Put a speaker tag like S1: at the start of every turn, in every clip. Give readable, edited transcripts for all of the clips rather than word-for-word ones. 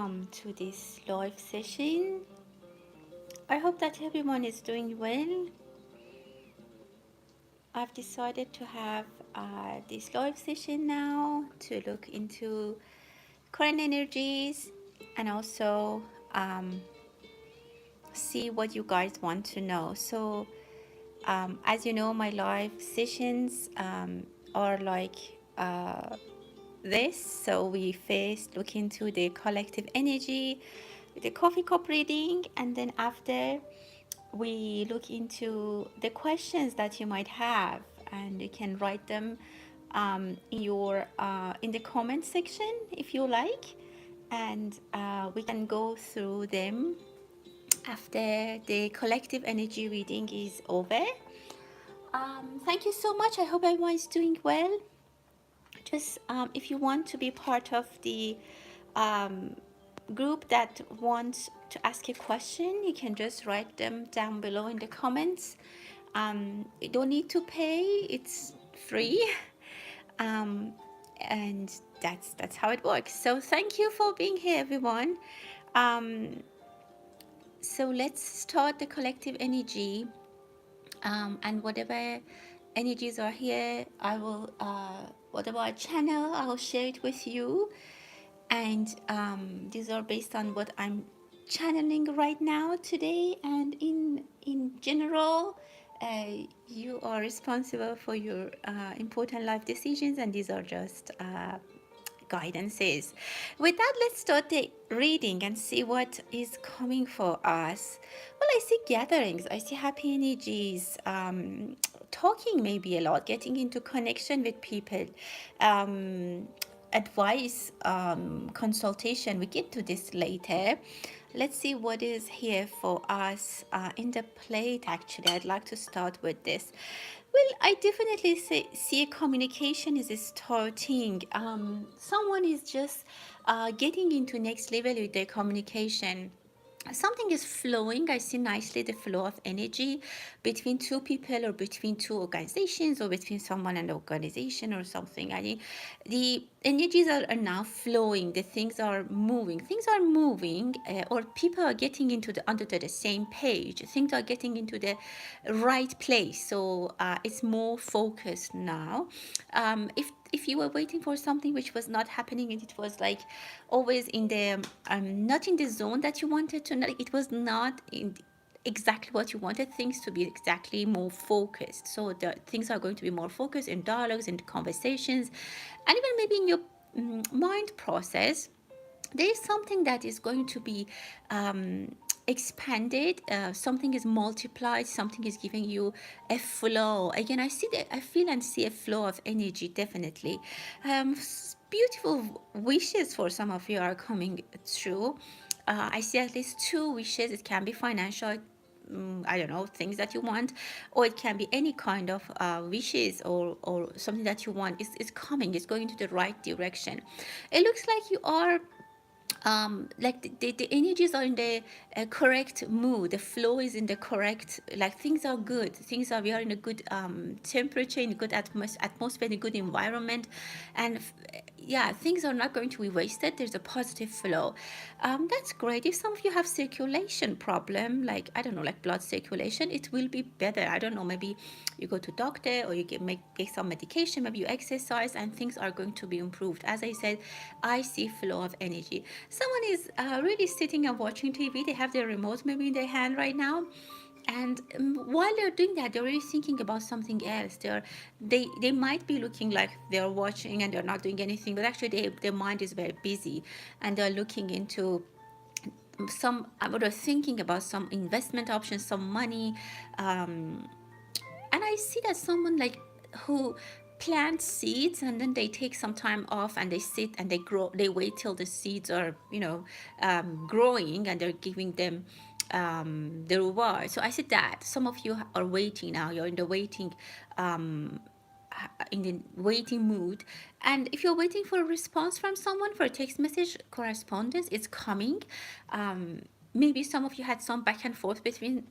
S1: welcome to this live session. I hope that everyone is doing well. I've decided to have this live session now to look into current energies and also um, see what you guys want to know. So, as you know, my live sessions are like this. So we first look into the collective energy with the coffee cup reading, and then after we look into the questions that you might have, and you can write them in your in the comment section if you like, and we can go through them after the collective energy reading is over. Thank you so much. I hope everyone is doing well. Just if you want to be part of the um, group that wants to ask a question, you can just write them down below in the comments. You don't need to pay, it's free. um, and that's how it works. So thank you for being here, everyone. um, so let's start the collective energy, and whatever energies are here, I will whatever I channel, I'll share it with you. And these are based on what I'm channeling right now today, and in general, you are responsible for your important life decisions, and these are just guidances. With that, let's start the reading and see what is coming for us. Well, I see gatherings, I see happy energies, talking maybe a lot, getting into connection with people, advice, consultation. We get to this later. Let's see what is here for us in the plate. Actually, I'd like to start with this. Well, I definitely see communication is starting. Someone is just getting into next level with their communication. Something is flowing. I see nicely the flow of energy between two people, or between two organizations, or between someone and organization or something. I mean, the energies are now flowing. The things are moving. Things are moving, or people are getting into the under the same page. Things are getting into the right place. So it's more focused now. If you were waiting for something which was not happening, and it was like always in the not in the zone that you wanted to, it was not in exactly what you wanted things to be, exactly more focused. So the things are going to be more focused in dialogues and conversations, and even maybe in your mind process. There is something that is going to be expanded. Something is multiplied. Something is giving you a flow. Again, I see that, I feel and see a flow of energy, definitely. Beautiful wishes for some of you are coming true. I see at least two wishes. It can be financial, I don't know, things that you want, or it can be any kind of wishes, or something that you want is coming, is going to the right direction. It looks like you are like the energies are in the correct mood, the flow is in the correct, like things are good, things are, we are in a good temperature, in a good atmosphere, in a good environment, and yeah, things are not going to be wasted. There's a positive flow. That's great. If some of you have circulation problem, like I don't know, like blood circulation, it will be better. I don't know, maybe you go to doctor, or you get some medication, maybe you exercise, and things are going to be improved. As I said, I see flow of energy. Someone is really sitting and watching TV. They have their remote maybe in their hand right now, and while they're doing that, they're really thinking about something else. They might be looking like they're watching and they're not doing anything, but actually their mind is very busy, and they're looking into some, or thinking about some investment options, some money. And I see that someone like who plants seeds, and then they take some time off, and they sit and they grow, they wait till the seeds are, growing, and they're giving them the reward. So I said that some of you are waiting now, you're in the waiting, in the waiting mood. And if you're waiting for a response from someone, for a text message, correspondence, it's coming. Maybe some of you had some back and forth between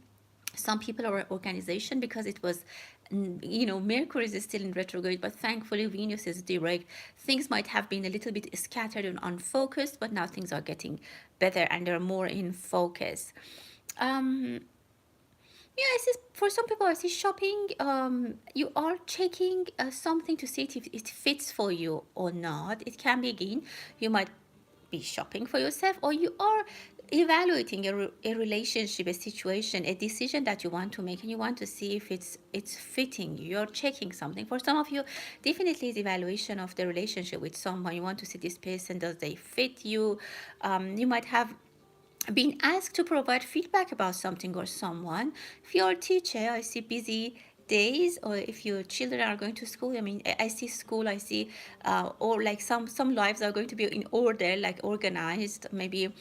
S1: some people or organization, because it was Mercury is still in retrograde, but thankfully Venus is direct. Things might have been a little bit scattered and unfocused, but now things are getting better and they're more in focus. Um, yeah, I see for some people, I see shopping. You are checking something to see if it fits for you or not. It can be, again, you might be shopping for yourself, or you are evaluating a relationship, a situation, a decision that you want to make, and you want to see if it's fitting you. You're checking something. For some of you, definitely it's evaluation of the relationship with someone. You want to see this person, does they fit you. You might have being asked to provide feedback about something or someone. If you're a teacher, I see busy days, or if your children are going to school, I mean, I see school, I see, or like some lives are going to be in order, like organized, maybe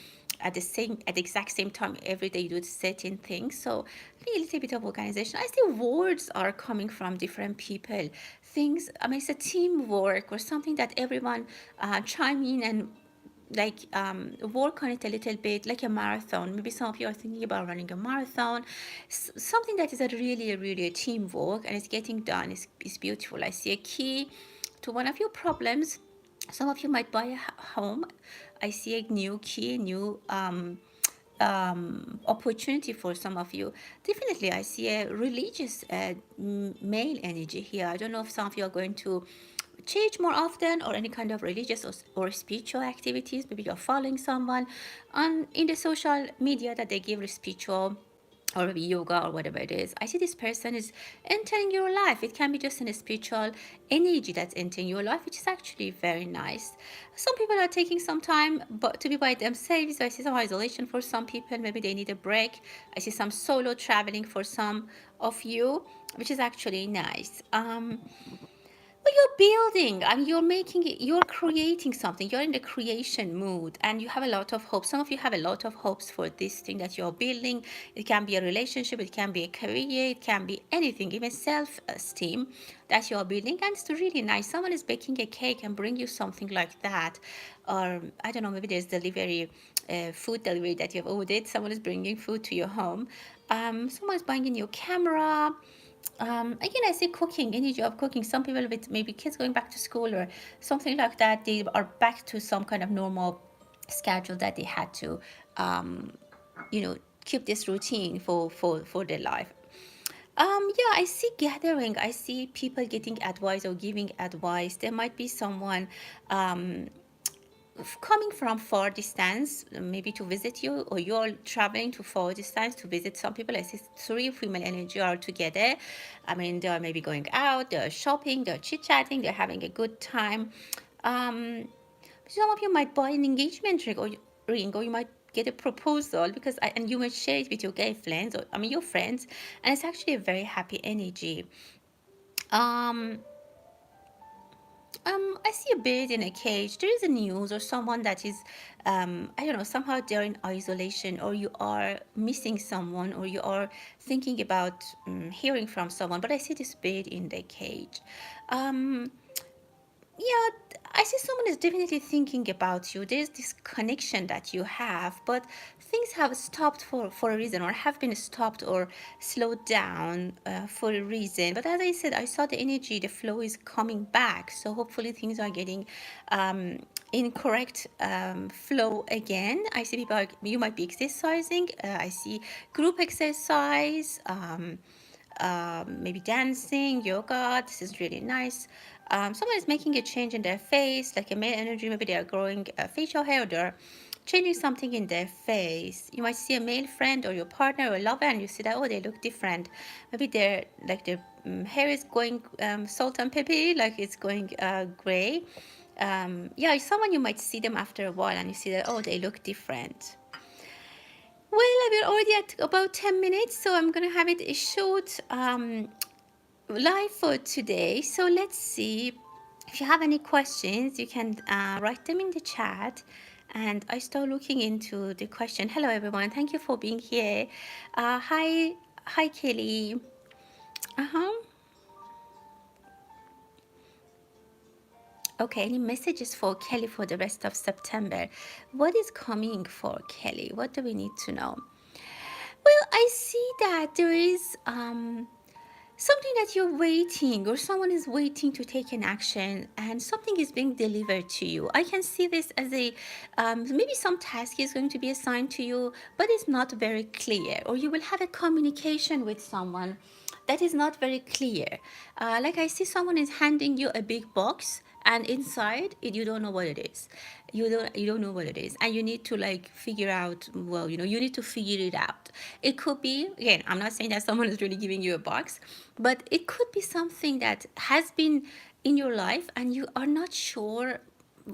S1: at the exact same time every day you do certain things. So a little bit of organization. I see words are coming from different people. Things, I mean, it's a teamwork or something that everyone chime in and like work on it a little bit, like a marathon. Maybe some of you are thinking about running a marathon, something that is a really a teamwork and it's getting done. Is beautiful. I see a key to one of your problems. Some of you might buy a home. I see a new key, new opportunity for some of you. Definitely, I see a religious male energy here. I don't know if some of you are going to church more often, or any kind of religious or spiritual activities. Maybe you're following someone on in the social media that they give spiritual or maybe yoga or whatever it is. I see this person is entering your life. It can be just in a spiritual energy that's entering your life, which is actually very nice. Some people are taking some time but to be by themselves. I see some isolation for some people. Maybe they need a break. I see some solo traveling for some of you, which is actually nice. Well, you're building and you're making it, you're creating something. You're in the creation mood and you have a lot of hopes. Some of you have a lot of hopes for this thing that you're building. It can be a relationship, it can be a career, it can be anything, even self-esteem that you're building. And it's really nice. Someone is baking a cake and bring you something like that. Or I don't know, maybe there's delivery, food delivery that you've ordered. Someone is bringing food to your home. Someone is buying a new camera. Again, I see cooking, any job cooking. Some people with maybe kids going back to school or something like that, they are back to some kind of normal schedule that they had to, um, keep this routine for their life. Yeah, I see gathering. I see people getting advice or giving advice. There might be someone coming from far distance, maybe to visit you, or you're traveling to far distance to visit some people. I see three female energy are together. I mean, they're maybe going out, they're shopping, they're chit-chatting, they're having a good time. Some of you might buy an engagement ring, or you might get a proposal and you might share it with your gay friends, or I mean your friends, and it's actually a very happy energy. Um, I see a bird in a cage. There is a news or someone that is, I don't know, somehow they're in isolation, or you are missing someone, or you are thinking about hearing from someone. But I see this bird in the cage. Um, yeah, I see someone is definitely thinking about you. There's this connection that you have, but things have stopped for a reason, or have been stopped or slowed down for a reason. But as I said, I saw the energy, the flow is coming back. So hopefully things are getting in correct flow again. I see people, you might be exercising. I see group exercise. Maybe dancing, yoga. This is really nice. Someone is making a change in their face, like a male energy. Maybe they are growing facial hair, or they're changing something in their face. You might see a male friend or your partner or a lover, and you see that, oh, they look different. Maybe their hair is going salt and pepper, like it's going gray. Yeah, someone you might see them after a while, and you see that, oh, they look different. Well, we're already at about 10 minutes, so I'm going to have it a short live for today. So let's see. If you have any questions, you can write them in the chat. And I start looking into the question. Hello, everyone. Thank you for being here. Hi, Kelly. Uh-huh. Okay, any messages for Kelly for the rest of September? What is coming for Kelly? What do we need to know? Well, I see that there is something that you're waiting, or someone is waiting to take an action, and something is being delivered to you. I can see this as a maybe some task is going to be assigned to you, but it's not very clear, or you will have a communication with someone that is not very clear. Like I see someone is handing you a big box, and inside it you don't know what it is. You don't know what it is, and you need to like figure out, well, you need to figure it out. It could be, again, I'm not saying that someone is really giving you a box, but it could be something that has been in your life and you are not sure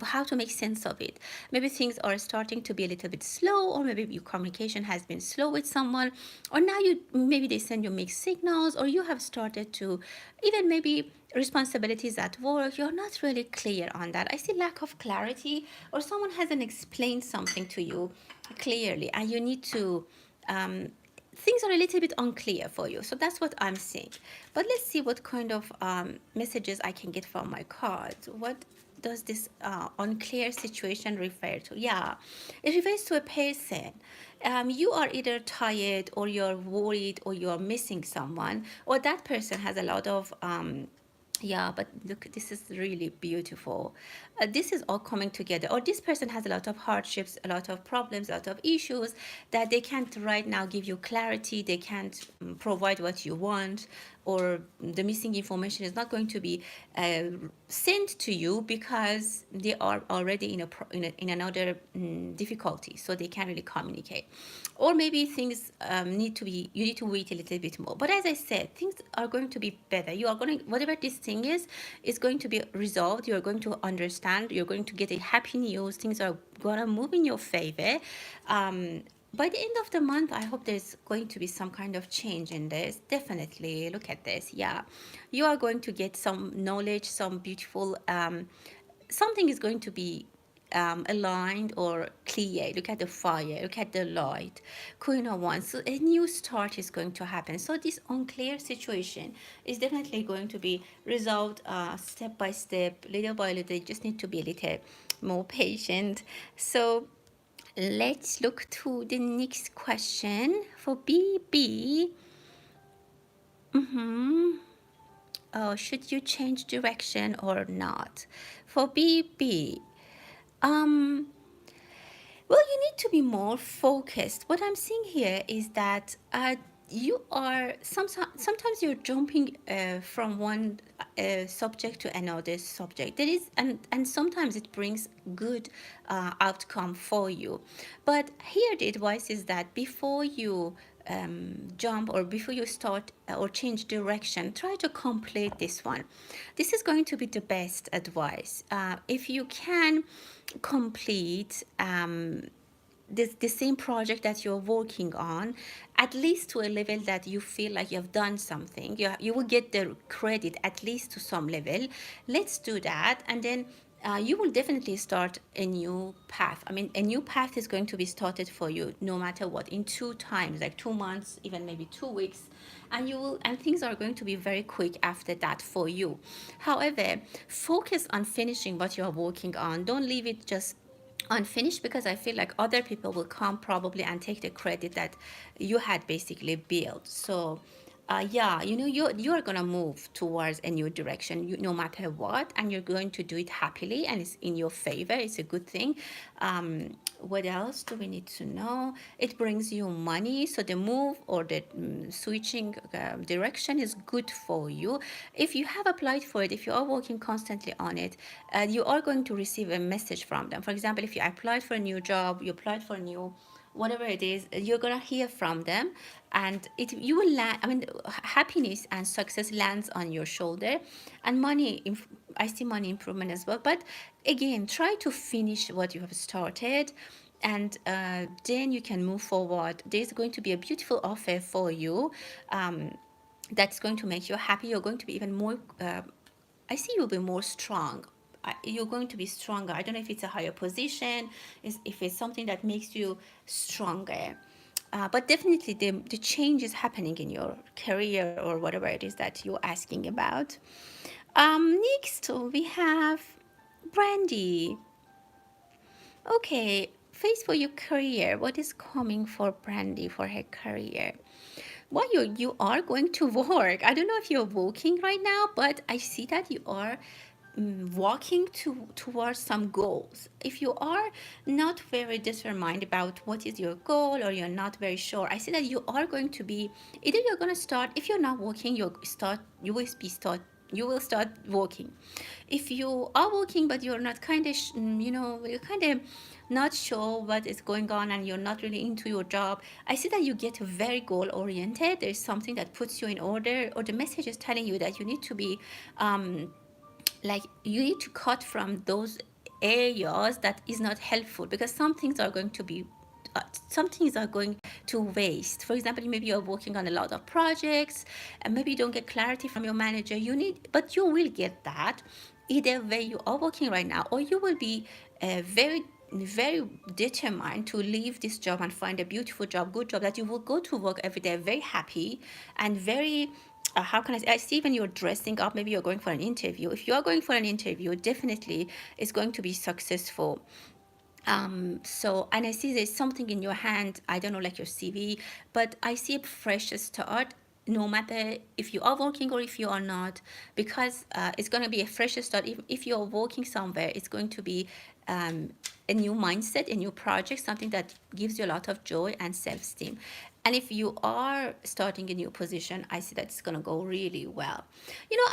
S1: how to make sense of it. Maybe things are starting to be a little bit slow, or maybe your communication has been slow with someone, or now you maybe they send you mixed signals, or you have started to, even maybe responsibilities at work, you're not really clear on that. I see lack of clarity, or someone hasn't explained something to you clearly, and you need to things are a little bit unclear for you. So that's what I'm seeing. But let's see what kind of messages I can get from my cards. What does this unclear situation refer to? Yeah, it refers to a person. You are either tired, or you're worried, or you're missing someone, or that person has a lot of yeah, but look, this is really beautiful. This is all coming together. Or this person has a lot of hardships, a lot of problems, a lot of issues that they can't right now give you clarity. They can't provide what you want, or the missing information is not going to be sent to you because they are already in another difficulty, so they can't really communicate. Or maybe things you need to wait a little bit more. But as I said, things are going to be better. You are going to, whatever this thing is going to be resolved. You are going to understand. You're going to get a happy news. Things are gonna move in your favor. By the end of the month, I hope there's going to be some kind of change in this. Definitely look at this. Yeah, you are going to get some knowledge, some beautiful something is going to be aligned or clear. Look at the fire, look at the light. Queen of Wands. So a new start is going to happen. So this unclear situation is definitely going to be resolved step by step, little by little. You just need to be a little more patient. So let's look to the next question for BB. Should you change direction or not? For BB, um, well, you need to be more focused. What I'm seeing here is that you are sometimes you're jumping from one subject to another subject. There is, and sometimes it brings good outcome for you. But here the advice is that before you jump, or before you start or change direction, try to complete this one. This is going to be the best advice. If you can complete the same project that you're working on, at least to a level that you feel like you have done something, you will get the credit at least to some level. Let's do that, and then you will definitely start a new path. I mean, a new path is going to be started for you no matter what, in 2 times, like 2 months, even maybe 2 weeks, and you will, and things are going to be very quick after that for you. However, focus on finishing what you are working on. Don't leave it just unfinished, because I feel like other people will come probably and take the credit that you had basically built. So yeah, you are gonna move towards a new direction, no matter what, and you're going to do it happily, and it's in your favor. It's a good thing. What else do we need to know? It brings you money, so the move or the switching direction is good for you. If you have applied for it, if you are working constantly on it, you are going to receive a message from them. For example, if you applied for a new job, you applied for a new whatever it is, you're gonna hear from them, and it you will land. I mean, happiness and success lands on your shoulder, and money. I see money improvement as well. But again, try to finish what you have started, and then you can move forward. There's going to be a beautiful offer for you. That's going to make you happy. You're going to be even more. I see you'll be more strong. You're going to be stronger. I don't know if it's a higher position, if it's something that makes you stronger. But definitely the change is happening in your career, or whatever it is that you're asking about. Next, we have Brandy. Okay, face for your career. What is coming for Brandy for her career? well, you are going to work. I don't know if you're working right now, but I see that you are walking towards some goals. If you are not very determined about what is your goal, or you're not very sure, I see that you are going to be, either you're going to start, if you're not working, you will start working. If you are working but you're not kind of you're kind of not sure what is going on, and you're not really into your job, I see that you get very goal oriented. There's something that puts you in order, or the message is telling you that you need to be like, you need to cut from those areas that is not helpful, because some things are going to be some things are going to waste. For example, maybe you're working on a lot of projects, and maybe you don't get clarity from your manager. You need, but you will get that either way. You are working right now, or you will be very determined to leave this job and find a beautiful job, good job, that you will go to work every day very happy and very how can I say? I see when you're dressing up, maybe you're going for an interview. If you are going for an interview, definitely it's going to be successful. So, and I see there's something in your hand, I don't know, like your CV, but I see a fresh start, no matter if you are working or if you are not, because it's going to be a fresh start. If you're working somewhere, it's going to be a new mindset, a new project, something that gives you a lot of joy and self-esteem. And if you are starting a new position, I see that it's going to go really well.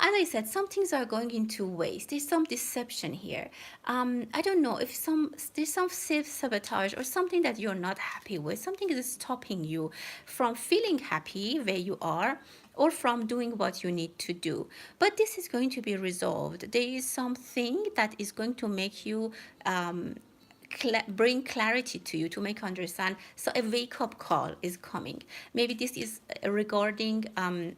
S1: As I said, some things are going into waste. There's some deception here. I don't know if there's some self-sabotage or something that you're not happy with. Something is stopping you from feeling happy where you are, or from doing what you need to do. But this is going to be resolved. There is something that is going to make you bring clarity to you, to make you understand. So a wake-up call is coming. Maybe this is regarding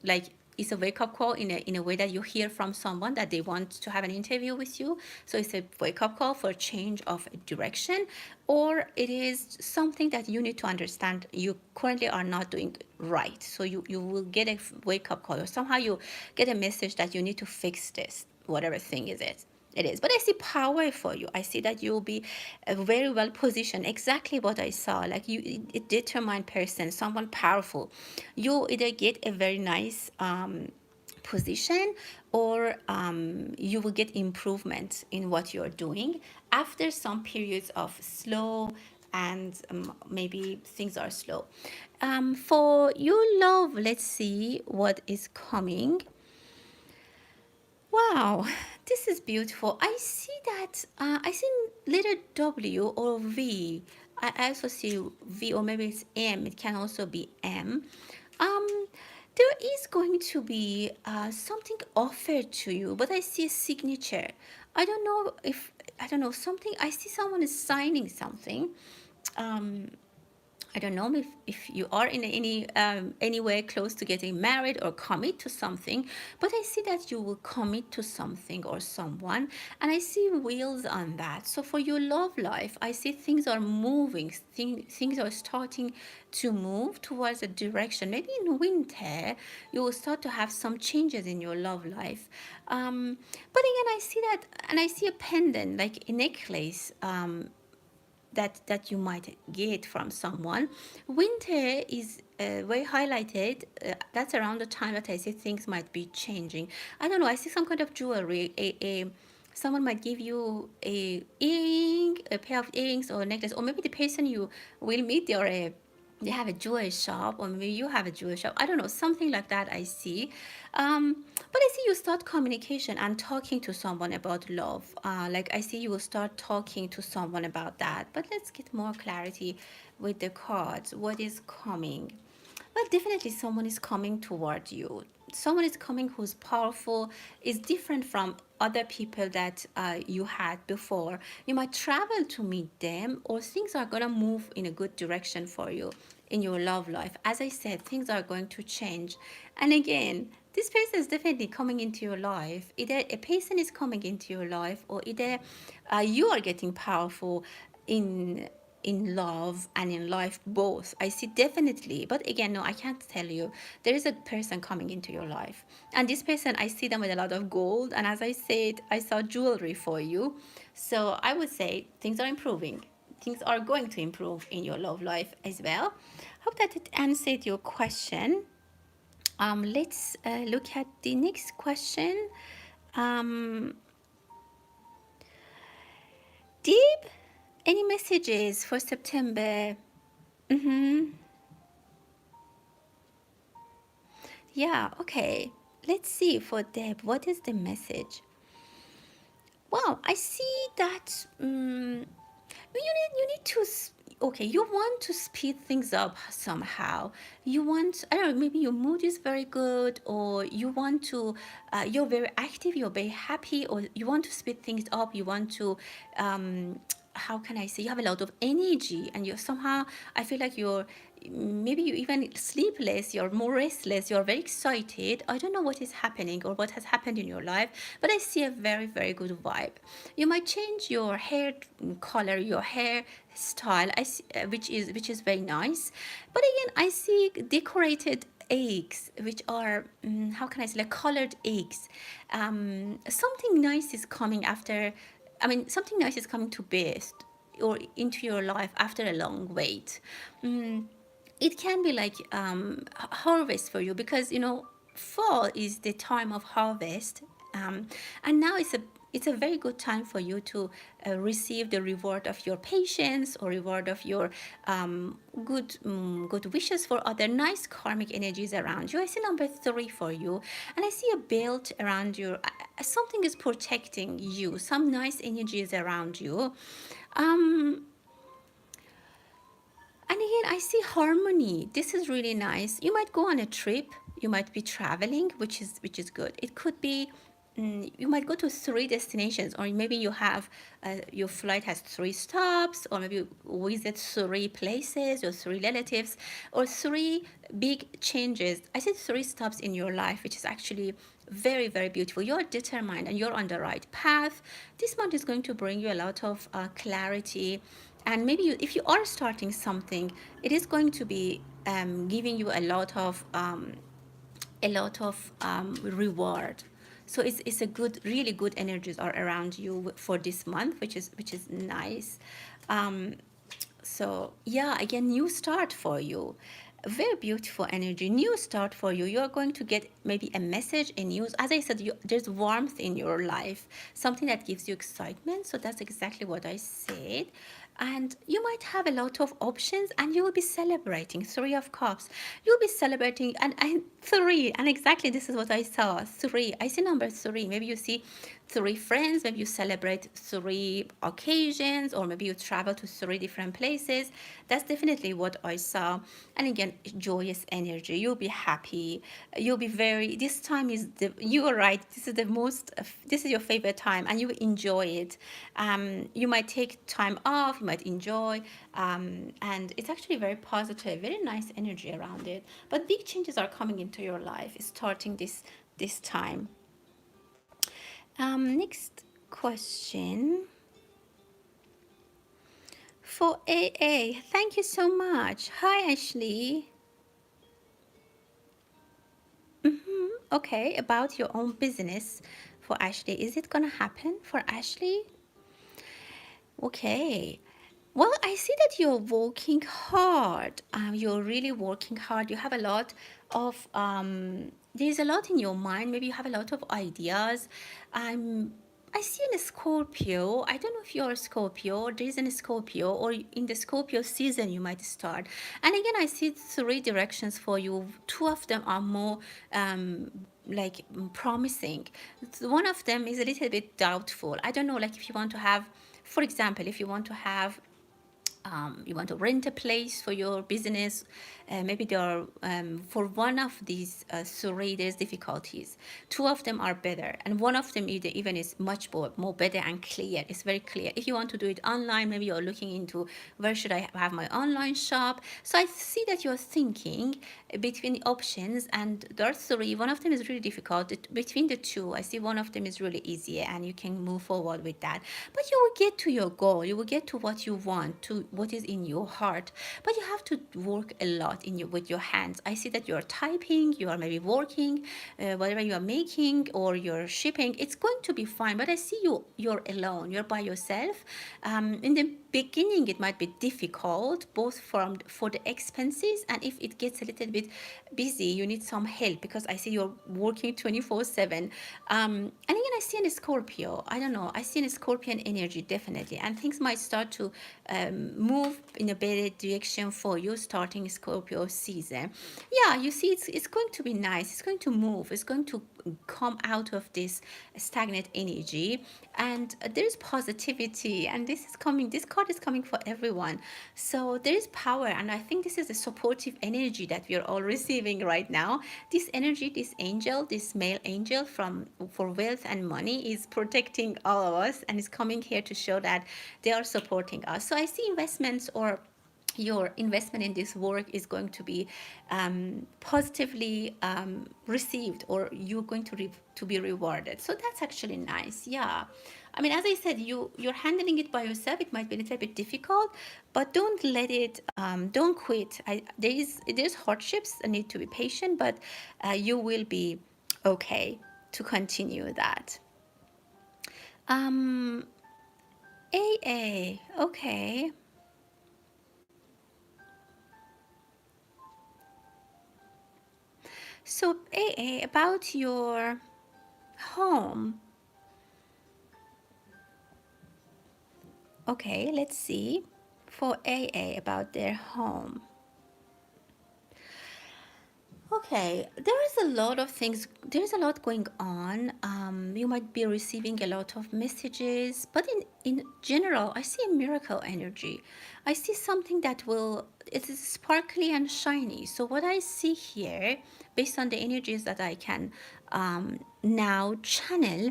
S1: like, it's a wake-up call in a way that you hear from someone that they want to have an interview with you. So it's a wake-up call for a change of direction, or it is something that you need to understand you currently are not doing right. So you will get a wake-up call, or somehow you get a message that you need to fix this, whatever thing is it is. But I see power for you. I see that you'll be very well positioned. Exactly what I saw. Like, you, a determined person, someone powerful. You either get a very nice position, or you will get improvement in what you're doing after some periods of slow, and maybe things are slow. For your love, let's see what is coming. Wow, this is beautiful. I see that I see letter W or V. I also see V, or maybe it's M. It can also be M. Um, there is going to be something offered to you, but I see a signature. I don't know if, I don't know, something. I see someone is signing something. Um, I don't know if you are in anywhere close to getting married or commit to something, but I see that you will commit to something or someone, and I see wheels on that. So for your love life, I see things are moving, things are starting to move towards a direction. Maybe in winter, you will start to have some changes in your love life. But again, I see that, and I see a pendant, like a necklace. That you might get from someone. Winter is very highlighted. That's around the time that I see things might be changing. I don't know. I see some kind of jewelry. Someone might give you a earring, a pair of earrings or a necklace, or maybe the person you will meet, they have a jewelry shop, or maybe you have a jewelry shop. I don't know, something like that I see. But I see you start communication and talking to someone about love. Like, I see you will start talking to someone about that. But let's get more clarity with the cards. What is coming? Well, definitely someone is coming toward you. Someone is coming who's powerful, is different from other people that you had before. You might travel to meet them, or things are going to move in a good direction for you in your love life. As I said, things are going to change. And again, this person is definitely coming into your life. Either a person is coming into your life, or either you are getting powerful in love and in life, both. I see definitely, but again, no, I can't tell you. There is a person coming into your life, and this person, I see them with a lot of gold, and as I said, I saw jewelry for you. So I would say things are improving. Things are going to improve in your love life as well. Hope that it answered your question. Let's look at the next question. Um, Deep, any messages for September? Mm-hmm. Yeah, okay. Let's see for Deb. What is the message? Well, I see that you need to okay, you want to speed things up somehow. You want, I don't know, maybe your mood is very good, or you want to you're very active, you're very happy, or you want to speed things up. You want to how can I say, you have a lot of energy, and you somehow, I feel like you're, maybe you even sleepless, you're more restless, you're very excited. I don't know what is happening or what has happened in your life, but I see a very, very good vibe. You might change your hair color, your hair style, I see, which is very nice. But again, I see decorated eggs, which are how can I say, like colored eggs. Something nice is coming after, I mean, something nice is coming to best or into your life after a long wait. It can be like harvest for you, because fall is the time of harvest, and now it's a very good time for you to receive the reward of your patience, or reward of your good wishes for other nice karmic energies around you. I see number 3 for you, and I see a belt around you. Something is protecting you, some nice energies around you. um and again, I see harmony. This is really nice. You might go on a trip. You might be traveling, which is good. It could be you might go to 3 destinations, or maybe you have your flight has 3 stops, or maybe you visit 3 places or 3 relatives, or 3 big changes. I said 3 stops in your life, which is actually very, very beautiful. You're determined and you're on the right path. This month is going to bring you a lot of clarity, and maybe if you are starting something, it is going to be giving you a lot of reward. So it's a good, really good energies are around you for this month, which is nice. um, so yeah, again, new start for you. A very beautiful energy, new start for you. You're going to get maybe a message, a news. As I said, there's warmth in your life, something that gives you excitement. So that's exactly what I said. And you might have a lot of options, and you will be celebrating 3 of cups. You'll be celebrating, and 3, and exactly this is what I saw. 3, I see number 3. Maybe you see 3 friends, maybe you celebrate 3 occasions, or maybe you travel to 3 different places. That's definitely what I saw. And again, joyous energy. You'll be happy. You'll be very, this time is you are right, this is the most, this is your favorite time, and you enjoy it. You might take time off, you might enjoy, and it's actually very positive, very nice energy around it. But big changes are coming into your life starting this time. Next question for AA. Thank you so much. Hi, Ashley. Okay, about your own business for Ashley. Is it gonna happen for Ashley? Okay. Well, I see that you're working hard. You're really working hard. You have a lot of there's a lot in your mind. Maybe you have a lot of ideas. I see in a Scorpio. I don't know if you're a Scorpio. There is a Scorpio, or in the Scorpio season you might start. And again, I see 3 directions for you. 2 of them are more like promising. One of them is a little bit doubtful. I don't know, like if you want to have, for example, if you want to have you want to rent a place for your business. Maybe there are for one of these 3 there's difficulties. 2 of them are better, and one of them even is much more better and clear. It's very clear. If you want to do it online, maybe you're looking into where should I have my online shop. So I see that you're thinking between the options, and there are 3. One of them is really difficult. Between the 2, I see one of them is really easier, and you can move forward with that. But you will get to your goal. You will get to what you want, to what is in your heart. But you have to work a lot with your hands. I see that you're typing, you are maybe working, whatever you are making or you're shipping. It's going to be fine. But I see you're alone. You're by yourself. In the beginning it might be difficult, both from for the expenses, and if it gets a little bit busy, you need some help, because I see you're working 24/7. And again, I see in a Scorpio, I don't know, I see in a Scorpion energy definitely, and things might start to move in a better direction for you starting Scorpio season. Yeah, you see, it's going to be nice. It's going to move. It's going to come out of this stagnant energy, and there's positivity. And this is coming. This card is coming for everyone. So there is power, and I think this is a supportive energy that we are all receiving right now. This energy, this angel, this male angel from for wealth and money is protecting all of us, and is coming here to show that they are supporting us. So I see investments, or your investment in this work is going to be positively received, or you're going to be rewarded. So that's actually nice. Yeah, I mean, as I said, you're handling it by yourself. It might be a little bit difficult, but don't let it. Don't quit. There's hardships. I need to be patient, but you will be okay to continue that. Um, AA. Okay. So AA, about your home. Okay, let's see. For AA, about their home. Okay, there is a lot of things, there's a lot going on. You might be receiving a lot of messages, but in general, I see a miracle energy. I see something that will, it is sparkly and shiny. So, what I see here, based on the energies that I can now channel,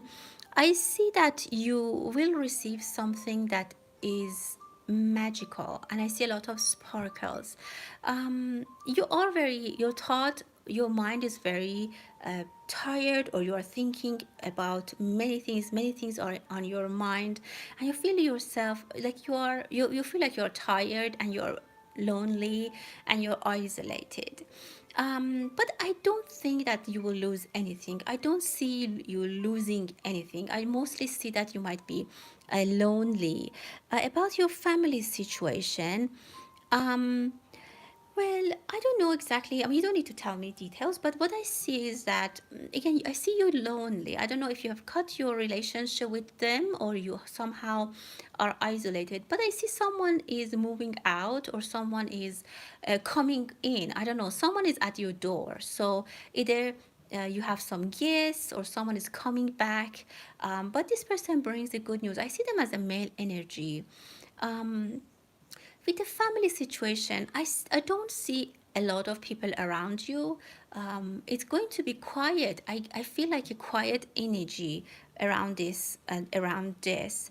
S1: I see that you will receive something that is magical, and I see a lot of sparkles. You are very, your thought, your mind is very tired, or you are thinking about many things are on your mind, and you feel yourself like you feel like you're tired, and you're lonely, and you're isolated. But I don't think that you will lose anything. I don't see you losing anything. I mostly see that you might be lonely. About your family situation, um, well, I don't know exactly. I mean, you don't need to tell me details, but what I see is that, again, I see you lonely. I don't know if you have cut your relationship with them, or you somehow are isolated, but I see someone is moving out, or someone is coming in. I don't know. Someone is at your door. So either you have some guests, or someone is coming back. But this person brings the good news. I see them as a male energy. Um, with the family situation, I don't see a lot of people around you. It's going to be quiet. I feel like a quiet energy around this and around this.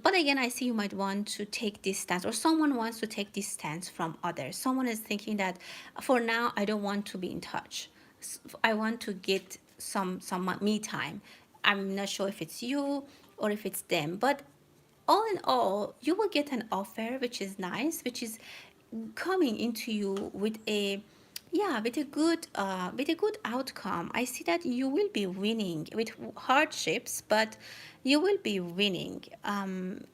S1: But again, I see you might want to take distance, or someone wants to take distance from others. Someone is thinking that for now, I don't want to be in touch. I want to get some me time. I'm not sure if it's you or if it's them, but all in all, you will get an offer which is nice, which is coming into you with a, yeah, with a good outcome. I see that you will be winning with hardships, but you will be winning.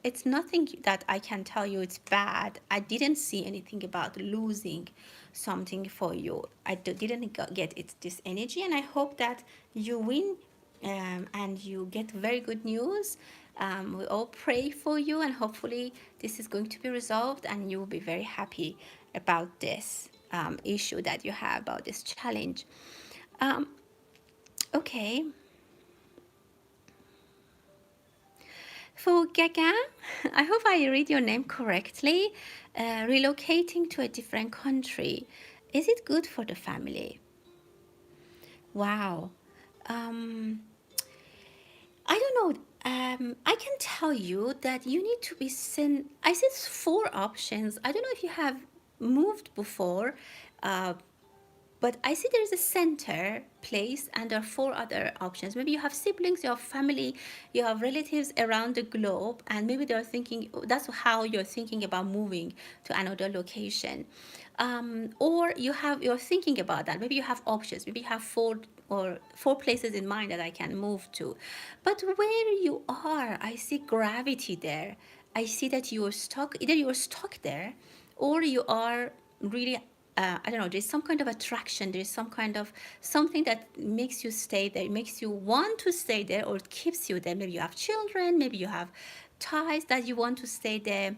S1: It's nothing that I can tell you it's bad. I didn't see anything about losing something for you. Didn't get it, this energy, and I hope that you win, and you get very good news. We all pray for you, and hopefully this is going to be resolved, and you will be very happy about this issue that you have, about this challenge. Um, okay, for Gaga, I hope I read your name correctly. Relocating to a different country, is it good for the family? Wow. Um, I don't know. I can tell you that you need to be sent. I said 4 options. I don't know if you have moved before, uh, but I see there's a center place, and there are 4 other options. Maybe you have siblings, you have family, you have relatives around the globe, and maybe they're thinking, that's how you're thinking about moving to another location. Or you're thinking about that. Maybe you have options. Maybe you have 4 places in mind that I can move to. But where you are, I see gravity there. I see that you're stuck, either you're stuck there or you are really, I don't know, there's some kind of attraction, there's some kind of something that makes you stay there, makes you want to stay there or keeps you there. Maybe you have children, maybe you have ties that you want to stay there.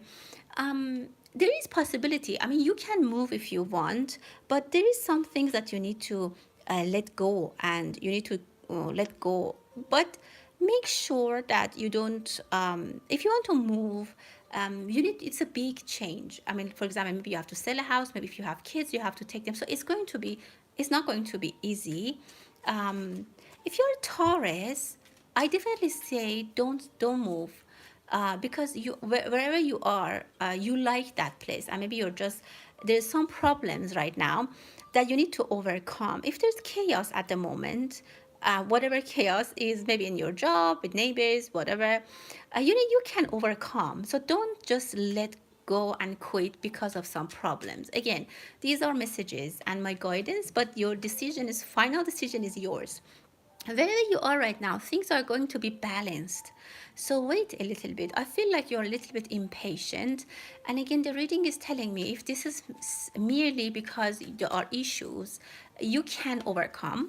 S1: There is possibility. I mean, you can move if you want, but there is some things that you need to let go, and you need to let go. But make sure that you don't. If you want to move, you need. It's a big change. I mean, for example, maybe you have to sell a house. Maybe if you have kids, you have to take them. So it's going to be. It's not going to be easy. If you're a Taurus, I definitely say don't move, because you wherever you are, you like that place, and maybe you're just there's some problems right now that you need to overcome. If there's chaos at the moment, whatever chaos is, maybe in your job, with neighbors, whatever, you can overcome. So don't just let go and quit because of some problems. Again, these are messages and my guidance, but your decision is final decision is yours. Wherever you are right now, things are going to be balanced. So wait a little bit. I feel like you're a little bit impatient. And again, the reading is telling me if this is merely because there are issues, you can overcome,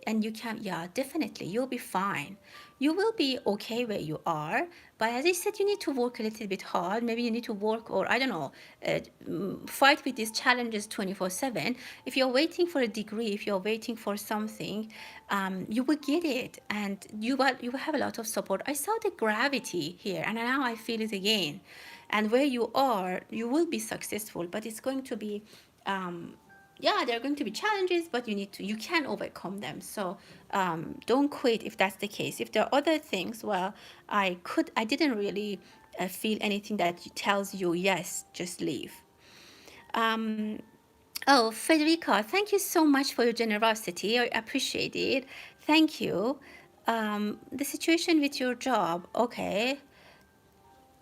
S1: and you can, yeah, definitely you'll be fine. You will be okay where you are, but as I said, you need to work a little bit hard. Maybe you need to work, or I don't know, fight with these challenges 24/7. If you're waiting for a degree, if you're waiting for something, you will get it, and you will have a lot of support. I saw the gravity here, and now I feel it again. And where you are, you will be successful, but it's going to be yeah, there are going to be challenges, but you can overcome them. So don't quit if that's the case. If there are other things, well, I didn't really feel anything that tells you yes, just leave. um oh, Federico, thank you so much for your generosity. I appreciate it. Thank you. The situation with your job, okay.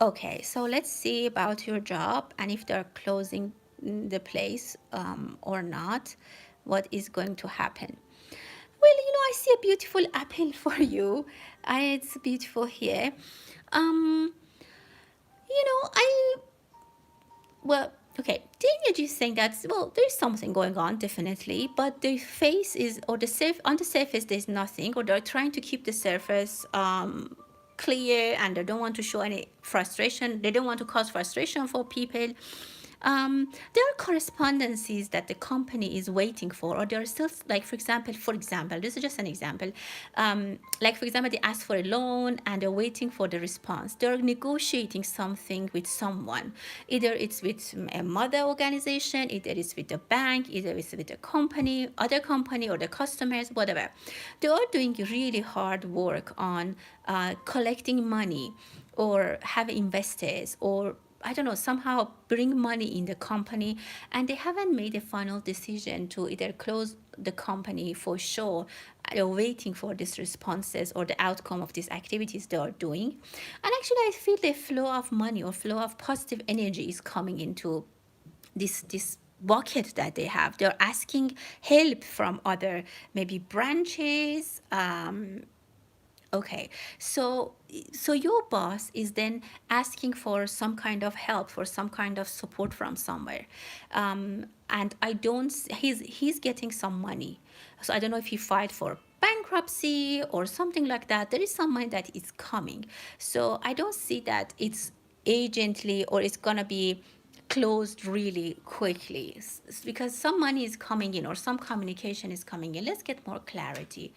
S1: Okay, so let's see about your job and if they're closing the place or not, what is going to happen. Well, I see a beautiful apple for you. It's beautiful here. Um, I well, okay. The energy is saying that well, there's something going on definitely, but the face is or the on the surface there's nothing, or they're trying to keep the surface clear, and they don't want to show any frustration. They don't want to cause frustration for people. There are correspondences that the company is waiting for, or there are still, like, for example, this is just an example. Like, for example, they ask for a loan and they're waiting for the response. They're negotiating something with someone. Either it's with a mother organization, either it's with the bank, either it's with the company, other company, or the customers, whatever. They are doing really hard work on collecting money, or have investors, or I don't know, somehow bring money in the company, and they haven't made a final decision to either close the company for sure. They're waiting for these responses or the outcome of these activities they are doing. And actually, I feel the flow of money or flow of positive energy is coming into this bucket that they have. They're asking help from other maybe branches. Okay, so your boss is then asking for some kind of help, for some kind of support from somewhere, and I don't. He's getting some money, so I don't know if he filed for bankruptcy or something like that. There is some money that is coming, so I don't see that it's agently or it's gonna be closed really quickly, because some money is coming in or some communication is coming in. Let's get more clarity.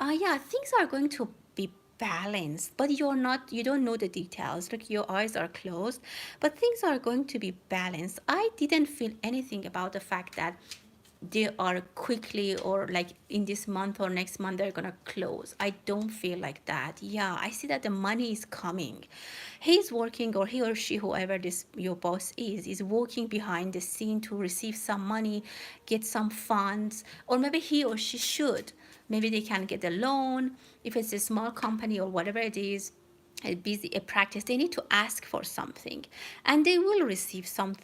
S1: Yeah, things are going to be balanced, but you don't know the details. Like, your eyes are closed, but things are going to be balanced. I didn't feel anything about the fact that they are quickly, or like in this month or next month they're gonna close. I don't feel like that. Yeah, I see that the money is coming. He's working, or he or she, whoever this your boss is working behind the scene to receive some money, get some funds, or maybe he or she should, maybe they can get a loan if it's a small company or whatever it is, a practice. They need to ask for something, and they will receive some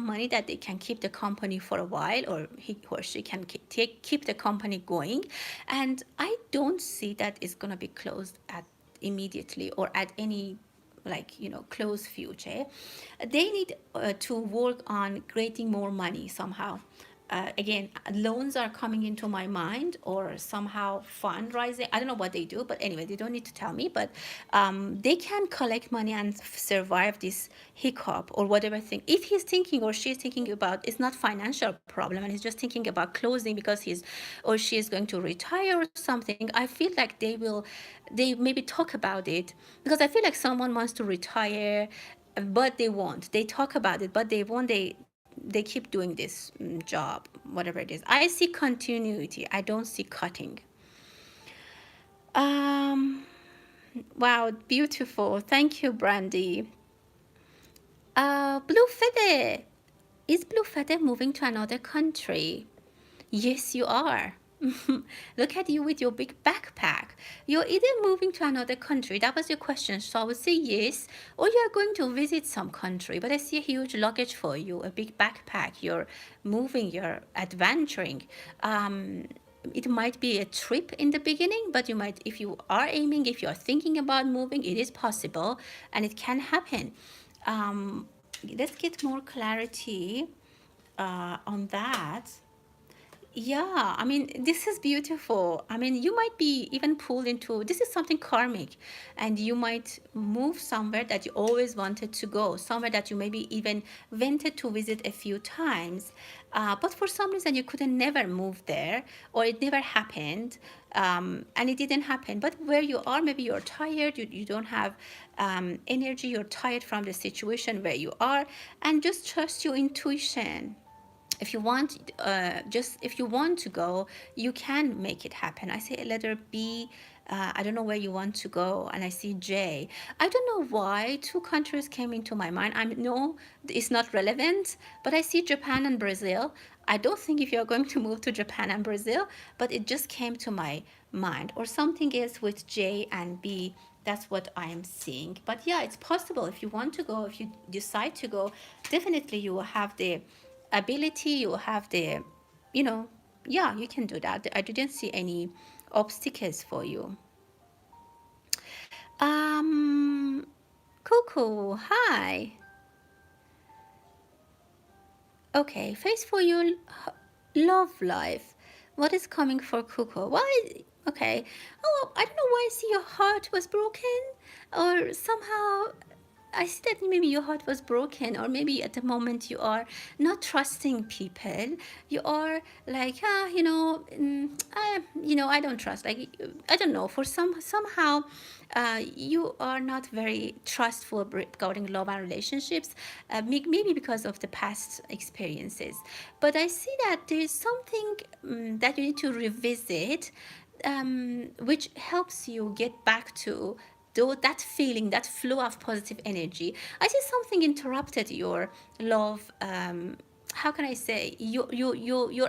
S1: money that they can keep the company for a while, or he or she can keep the company going. And I don't see that it's going to be closed at immediately or at any like, close future. They need to work on creating more money somehow. Again, loans are coming into my mind, or somehow fundraising. I don't know what they do, but anyway, they don't need to tell me. But they can collect money and survive this hiccup or whatever thing. If he's thinking or she's thinking about, it's not financial problem, and he's just thinking about closing because he's or she is going to retire or something. I feel like they maybe talk about it, because I feel like someone wants to retire, but they won't. They talk about it, but they won't. They keep doing this job, whatever it is. I see continuity. I don't see cutting. Um, wow, beautiful. Thank you, Brandy. Blue Feather. Is Blue Feather moving to another country? Yes, you are. Look at you with your big backpack. You're either moving to another country, that was your question, so I would say yes, or you're going to visit some country. But I see a huge luggage for you, a big backpack. You're moving, you're adventuring. It might be a trip in the beginning, but you might, if you are aiming, if you are thinking about moving, it is possible and it can happen. Um, let's get more clarity on that. Yeah, I mean, this is beautiful. I mean, you might be even pulled into this is something karmic, and you might move somewhere that you always wanted to go, somewhere that you maybe even wanted to visit a few times, but for some reason you couldn't never move there, or it never happened, and it didn't happen. But where you are, maybe you're tired, you don't have energy, you're tired from the situation where you are, and just trust your intuition. If you want, just if you want to go, you can make it happen. I see a letter B. I don't know where you want to go, and I see J. I don't know why two countries came into my mind. I know it's not relevant, but I see Japan and Brazil. I don't think if you're going to move to Japan and Brazil, but it just came to my mind. Or something else with J and B. That's what I am seeing. But yeah, it's possible. If you want to go, if you decide to go, definitely you will have the ability, you have the, you know, yeah, you can do that. I didn't see any obstacles for you. Um, Coco, hi. Okay, face for your love life. What is coming for Coco? Why? Okay. Oh, I don't know why I see your heart was broken, or somehow I see that maybe your heart was broken, or maybe at the moment you are not trusting people. You are like, I don't trust. Like, I don't know. For somehow, you are not very trustful regarding love and relationships. Maybe because of the past experiences. But I see that there is something that you need to revisit, which helps you get back to though that feeling, that flow of positive energy. I see something interrupted your love. How can I say your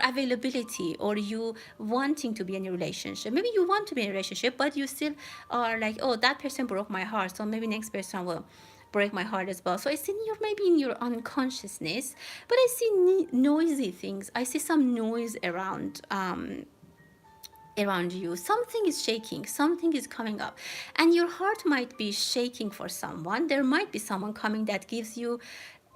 S1: availability, or you wanting to be in a relationship. Maybe you want to be in a relationship, but you still are like, oh, that person broke my heart, so maybe next person will break my heart as well. So I see you're maybe in your unconsciousness, but I see noisy things. I see some noise around you. Something is shaking, something is coming up, and your heart might be shaking for someone. There might be someone coming that gives you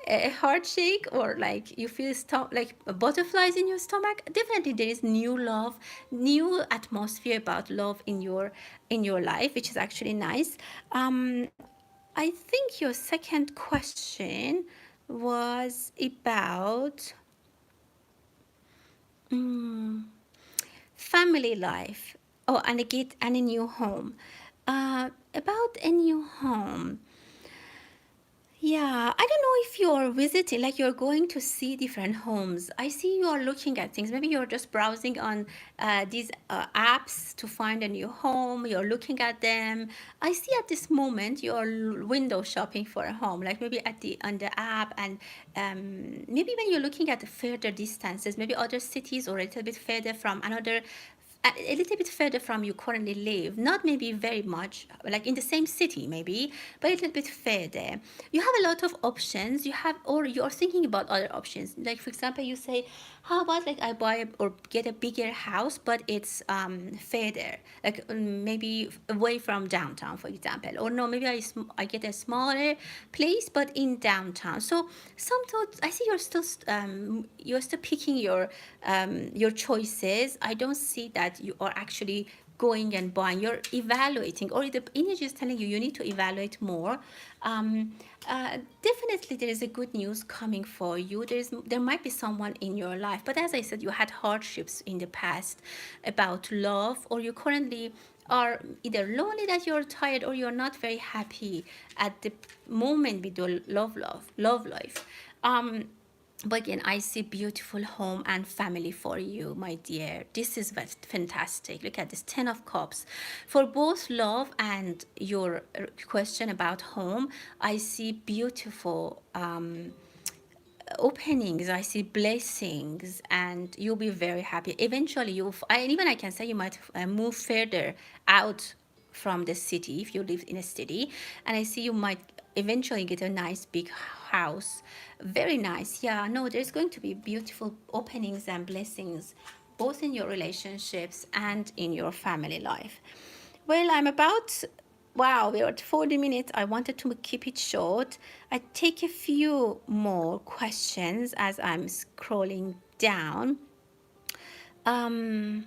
S1: a heart shake, or like you feel like butterflies in your stomach. Definitely there is new love, new atmosphere about love in your life, which is actually nice. I think your second question was about family life. Oh, and a new home. About a new home. Yeah, I don't know if you're visiting, like you're going to see different homes. I see you are looking at things. Maybe you're just browsing on these apps to find a new home. You're looking at them. I see at this moment you're window shopping for a home, like maybe at the on the app, and maybe when you're looking at the further distances, maybe other cities or a little bit further from another a little bit further from you currently live, not maybe very much, like in the same city maybe, but a little bit further. You have a lot of options. You have, or you're thinking about other options. Like for example, you say, how about like I buy or get a bigger house, but it's further, like maybe away from downtown, for example. Or no, maybe I get a smaller place, but in downtown. So some thoughts. I see you're still picking your choices. I don't see that you are actually going and buying. You're evaluating, or the energy is telling you you need to evaluate more. um, Definitely there is a good news coming for you. There might be someone in your life, but as I said, you had hardships in the past about love, or you currently are either lonely that you're tired, or you're not very happy at the moment with your love life. But again, I see beautiful home and family for you, my dear. This is fantastic. Look at this 10 of cups. For both love and your question about home, I see beautiful openings. I see blessings, and you'll be very happy eventually. I can say you might move further out from the city if you live in a city, and I see you might eventually get a nice big house. Very nice. Yeah, no, there's going to be beautiful openings and blessings both in your relationships and in your family life. Well, wow, we're at 40 minutes. I wanted to keep it short. I take a few more questions as I'm scrolling down. Um,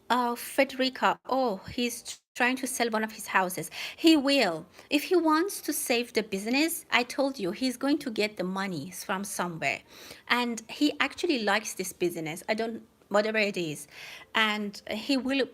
S1: Federica, oh, he's trying to sell one of his houses. He will. If he wants to save the business, I told you, he's going to get the money from somewhere. And he actually likes this business. I don't, whatever it is, and he will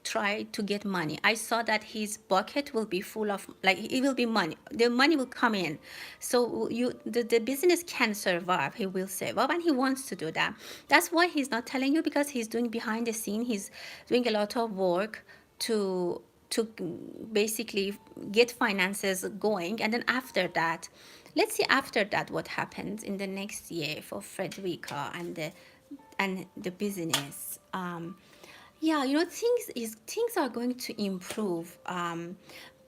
S1: try to get money. I saw that his bucket will be full of, like, it will be money, the money will come in, so the business can survive. He will survive, and he wants to do that. That's why he's not telling you, because he's doing behind the scene. He's doing a lot of work to basically get finances going, and then after that, let's see after that what happens in the next year for Frederica and the business. Yeah, things are going to improve.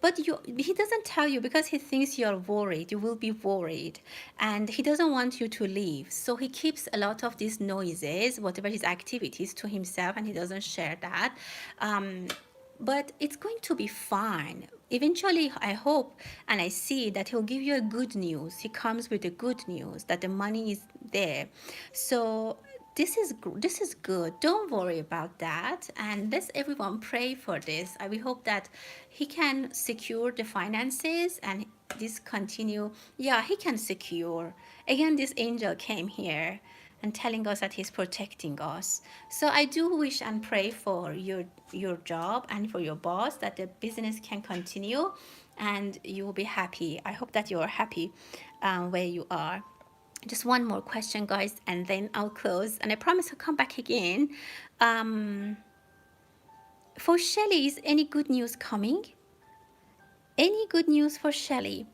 S1: But he doesn't tell you because he thinks you're worried. You will be worried, and he doesn't want you to leave. So he keeps a lot of these noises, whatever his activities, to himself, and he doesn't share that. Um, but it's going to be fine. Eventually, I hope and I see that he'll give you a good news. He comes with the good news that the money is there. So this is good. Don't worry about that, and let's everyone pray for this. We hope that he can secure the finances and this continue. Yeah, he can secure. Again, this angel came here and telling us that he's protecting us. So I do wish and pray for your job and for your boss, that the business can continue and you will be happy. I hope that you are happy where you are. Just one more question, guys, and then I'll close. And I promise I'll come back again. Um, for Shelley, is any good news coming? Any good news for Shelley?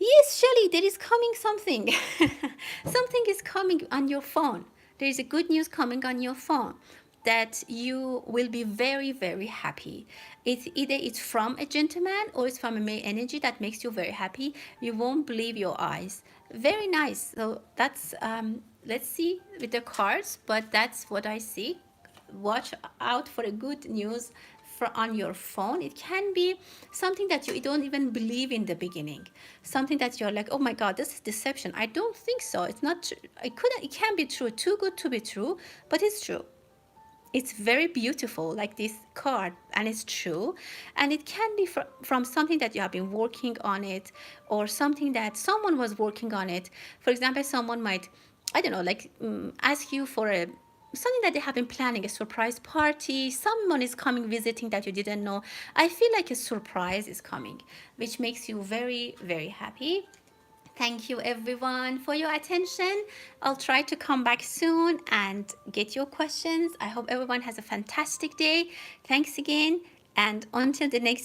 S1: Yes, Shelley, there is coming something. Something is coming on your phone. There is a good news coming on your phone that you will be very, very happy. It's from a gentleman or it's from a male energy that makes you very happy. You won't believe your eyes. Very nice. So that's let's see with the cards, but that's what I see. Watch out for a good news on your phone. It can be something that you don't even believe in the beginning, something that you're like, oh my god, this is deception. I don't think so. It's not true. It can be true, too good to be true, but it's true. It's very beautiful, like this card, and it's true. And it can be from something that you have been working on it, or something that someone was working on it. For example, someone might, I don't know, like ask you for something that they have been planning, a surprise party. Someone is coming visiting that you didn't know. I feel like a surprise is coming, which makes you very, very happy. Thank you everyone for your attention. I'll try to come back soon and get your questions. I hope everyone has a fantastic day. Thanks again, and until the next